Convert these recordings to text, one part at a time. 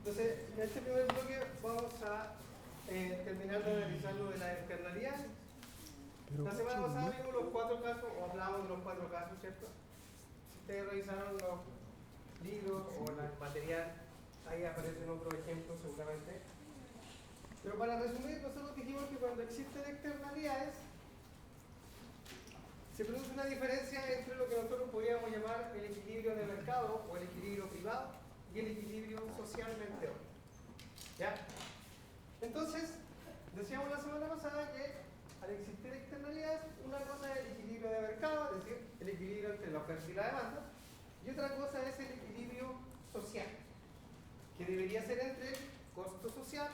Entonces, en este primer bloque vamos a terminar de analizar lo de las externalidades. La semana pasada vimos los 4 casos, o hablábamos de los 4 casos, ¿cierto? Si ustedes revisaron los libros o el material, ahí aparecen otros ejemplos seguramente. Pero para resumir, nosotros dijimos que cuando existen externalidades, se produce una diferencia entre lo que nosotros podríamos llamar el equilibrio de mercado o el equilibrio privado y el equilibrio socialmente otro. ¿Ya? Entonces, decíamos la semana pasada que al existir externalidades, una cosa es el equilibrio de mercado, es decir, el equilibrio entre la oferta y la demanda, y otra cosa es el equilibrio social, que debería ser entre el costo social,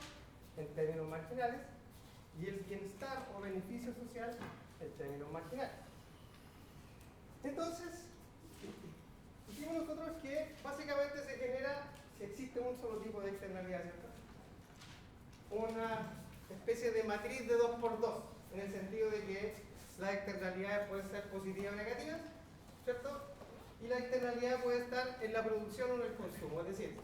en términos marginales, y el bienestar o beneficio social, en términos marginales. Entonces, dijimos nosotros que básicamente se genera, si existe un solo tipo de externalidad, ¿cierto?, una especie de matriz de 2 por 2, en el sentido de que las externalidades pueden ser positivas o negativas, ¿cierto? Y la externalidad puede estar en la producción o en el consumo, es decir,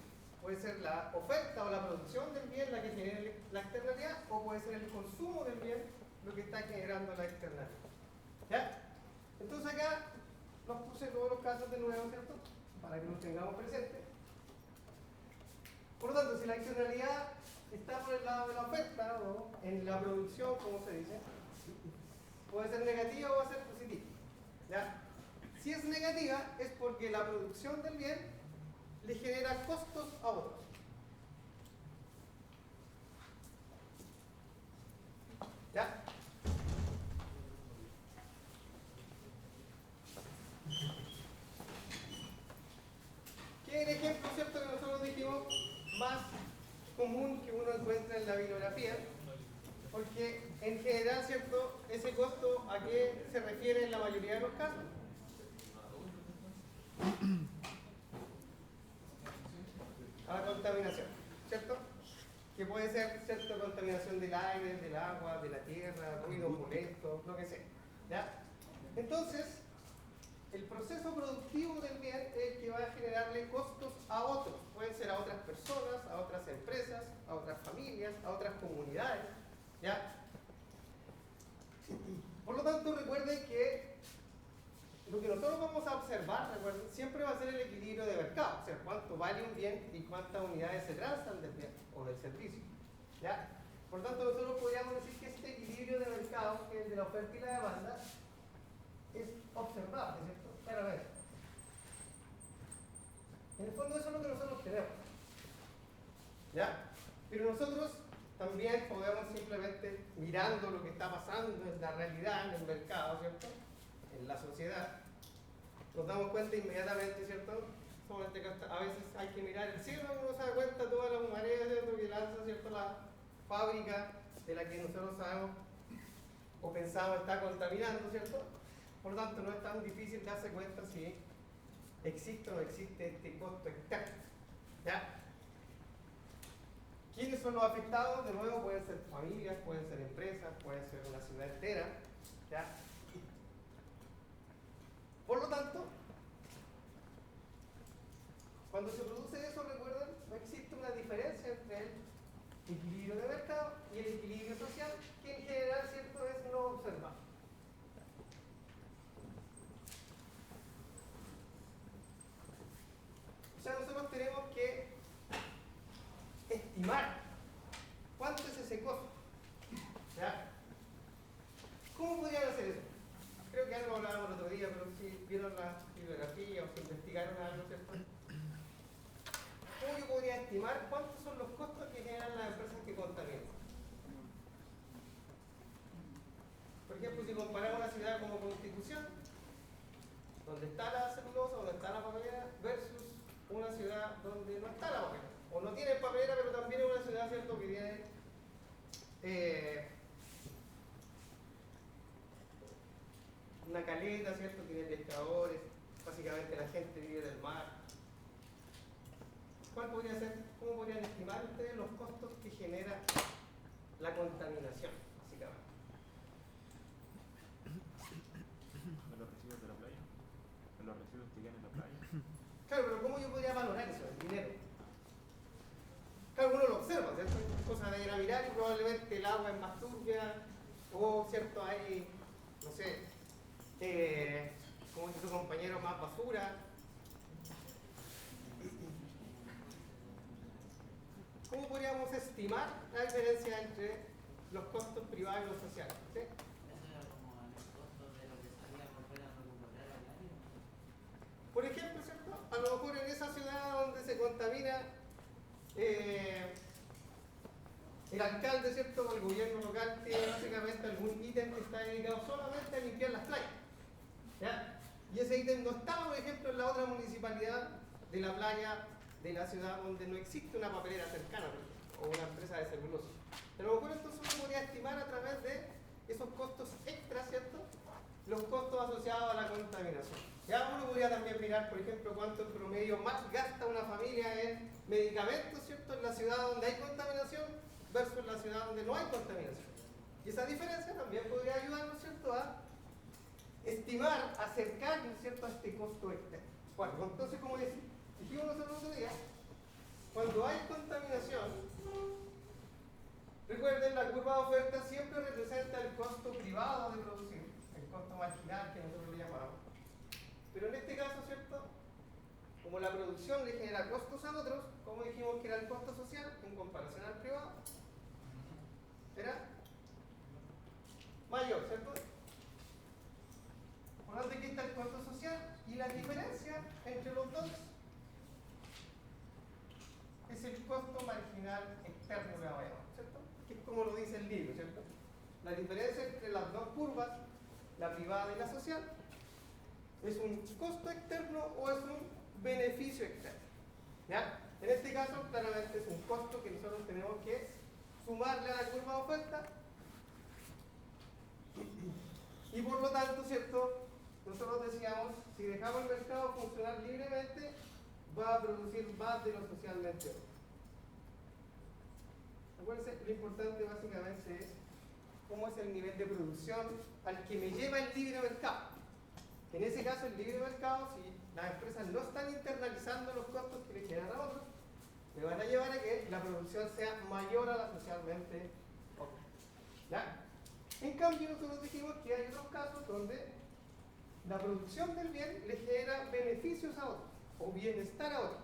puede ser la oferta o la producción del bien la que genera la externalidad, o puede ser el consumo del bien lo que está generando la externalidad. ¿Ya? Entonces acá los puse todos los casos de nuevo, ¿cierto?, para que los tengamos presentes. Por lo tanto, si la externalidad está por el lado de la oferta o en la producción, como se dice, puede ser negativa o va a ser positiva. ¿Ya? Si es negativa es porque la producción del bien le genera costos a otros. ¿Ya? ¿Qué es el ejemplo, cierto, que nosotros dijimos más común que uno encuentra en la bibliografía? Porque en general, ¿cierto?, ese costo ¿a qué se refiere en la mayoría de los casos? A la contaminación, ¿cierto? Que puede ser, ¿cierto?, contaminación del aire, del agua, de la tierra, ruido molesto, lo que sea. ¿Ya? Entonces, el proceso productivo del bien es el que va a generarle costos a otros. Pueden ser a otras personas, a otras empresas, a otras familias, a otras comunidades. ¿Ya? Por lo tanto, recuerden que lo que nosotros vamos a observar, recuerden, siempre va a ser el equilibrio de mercado, o sea, cuánto vale un bien y cuántas unidades se transan del bien o del servicio. ¿Ya? Por lo tanto, nosotros podríamos decir que este equilibrio de mercado, que es el de la oferta y la demanda, es observable, ¿cierto? Claramente. En el fondo eso es lo que nosotros tenemos. ¿Ya? Pero nosotros también podemos simplemente, mirando lo que está pasando en la realidad, en el mercado, ¿cierto?, en la sociedad, nos damos cuenta inmediatamente, ¿cierto? Solamente que a veces hay que mirar el cielo y uno se da cuenta de todas las mareas, ¿cierto?, que lanza, ¿cierto?, la fábrica de la que nosotros sabemos o pensamos está contaminando, ¿cierto? Por lo tanto, no es tan difícil darse cuenta si existe o no existe este costo externo. ¿Ya? ¿Quiénes son los afectados? De nuevo, pueden ser familias, pueden ser empresas, pueden ser una ciudad entera. ¿Ya? Por lo tanto, cuando se produce eso, recuerden, no existe una diferencia entre el equilibrio de mercado y el equilibrio social, que en general, ¿cierto?, es no observado. O sea, nosotros tenemos que estimar cuánto es ese costo. ¿Ya? ¿Cómo podrían hacer eso? Creo que algo hablábamos el otro día, pero si vieron la bibliografía o si investigaron algo, ¿cierto? ¿Cómo yo podría estimar cuántos son los costos que generan las empresas que contaminan? Por ejemplo, si comparamos una ciudad como Constitución, donde está la celulosa, donde está la papelera, versus una ciudad donde no está la papelera, o no tiene papelera, pero también es una ciudad, ¿cierto?, que tiene una caleta, ¿cierto?, tiene pescadores, básicamente la gente vive del mar. ¿Cuál podría ser? ¿Cómo podrían estimar ustedes los costos que genera la contaminación, básicamente? ¿En los residuos de la playa? ¿En los residuos que quedan en la playa? Claro, pero ¿cómo yo podría valorar eso, el dinero? a ir a mirar y probablemente el agua es más turbia, o cierto, hay, no sé, como dice su compañero, más basura. ¿Cómo podríamos estimar la diferencia entre los costos privados y los sociales? ¿Sí? Eso era como el costo de lo que salía por fuera de recuperar el aire. Por ejemplo, ¿cierto? A lo mejor en esa ciudad donde se contamina, el alcalde, ¿cierto? O el gobierno local tiene básicamente algún ítem que está dedicado solamente a limpiar las playas. ¿Ya? Y ese ítem no estaba, por ejemplo, en la otra municipalidad de la playa de la ciudad donde no existe una papelera cercana, por ejemplo, o una empresa de celulosa. A lo mejor entonces uno podría estimar a través de esos costos extras, ¿cierto? Los costos asociados a la contaminación. Ya uno podría también mirar, por ejemplo, cuánto en promedio más gasta una familia en medicamentos, ¿cierto? En la ciudad donde hay contaminación versus la ciudad donde no hay contaminación. Y esa diferencia también podría ayudarnos, ¿cierto?, a estimar, acercarnos, ¿cierto?, a este costo externo. Bueno, entonces, como dijimos nosotros otro día, cuando hay contaminación, recuerden, la curva de oferta siempre representa el costo privado de producir, el costo marginal que nosotros le llamamos. Pero en este caso, ¿cierto?, como la producción le genera costos a otros, como dijimos que era el costo social en comparación al privado, era mayor, ¿cierto? Por lo tanto, aquí está el costo social y la diferencia entre los dos es el costo marginal externo que vamos a llamar, ¿cierto? Que es como lo dice el libro, ¿cierto? La diferencia entre las dos curvas, la privada y la social, ¿es un costo externo o es un beneficio externo? ¿Ya? En este caso, claramente es un costo que nosotros tenemos que sumarle a la curva de oferta y por lo tanto, ¿cierto? Nosotros decíamos, si dejamos el mercado funcionar libremente, va a producir más de lo socialmente óptimo. Acuérdense, lo importante básicamente es cómo es el nivel de producción al que me lleva el libre mercado. En ese caso, el libre mercado, si las empresas no están internalizando los costos que le generan a otros, me van a llevar a que la producción sea mayor a la socialmente óptima. ¿Ya? En cambio, nosotros dijimos que hay otros casos donde la producción del bien le genera beneficios a otros o bienestar a otros.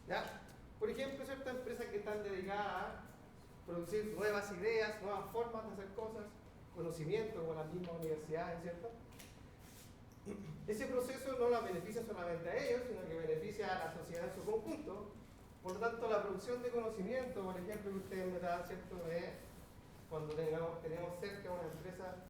¿Ya? Por ejemplo, ciertas empresas que están dedicadas a producir nuevas ideas, nuevas formas de hacer cosas, conocimiento, como las mismas universidades, ¿cierto? Ese proceso no la beneficia solamente a ellos, sino que beneficia a la sociedad en su conjunto. Por lo tanto, la producción de conocimiento, por ejemplo, que ustedes me dan, ¿cierto?, de cuando tenemos cerca una empresa